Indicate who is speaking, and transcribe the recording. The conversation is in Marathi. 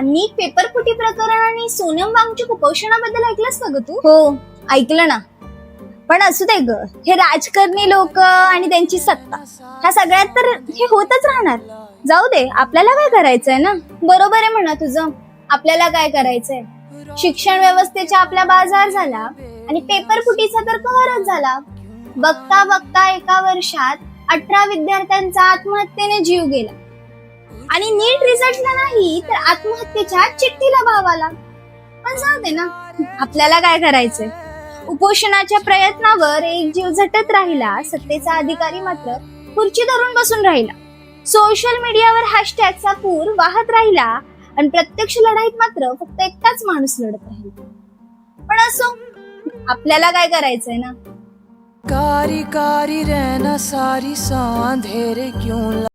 Speaker 1: नीट पेपर फुटी प्रकरण आणि सोनम वांगचूक उपोषणाबद्दल ऐकलंस का ग तू? हो, ऐकलं ना. पण असू दे ग, हे राजकारणी लोक आणि त्यांची सत्ता, ह्या सगळ्यात तर हे होतच राहणार. जाऊ दे, आपल्याला काय करायचंय ना. बरोबर आहे म्हणा तुझं. आपल्याला काय करायचंय? शिक्षण व्यवस्थेचा आपला बाजार झाला आणि पेपर फुटीचा तर कहरच झाला. बघता बघता एका वर्षात 18 विद्यार्थ्यांचा आत्महत्येने जीव गेला आणि नीट रिझल्टला नाही तर आत्महत्येच्या चिठ्ठीला भाव आला. पण जाऊ दे ना, आपल्याला काय करायचंय? उपोषणाच्या प्रयत्नावर एक जीव झटत राहिला, सत्तेचा अधिकारी मात्र खुर्ची धरून बसून राहिला. सोशल मीडियावर हॅशटॅगचा पूर वाहत राहिला आणि प्रत्यक्ष लढाईत मात्र फक्त एकटाच माणूस लढत राहिला. पण असो, आपल्याला काय करायचंय ना.
Speaker 2: कारी कारी रहना सारी सांधेरे क्यों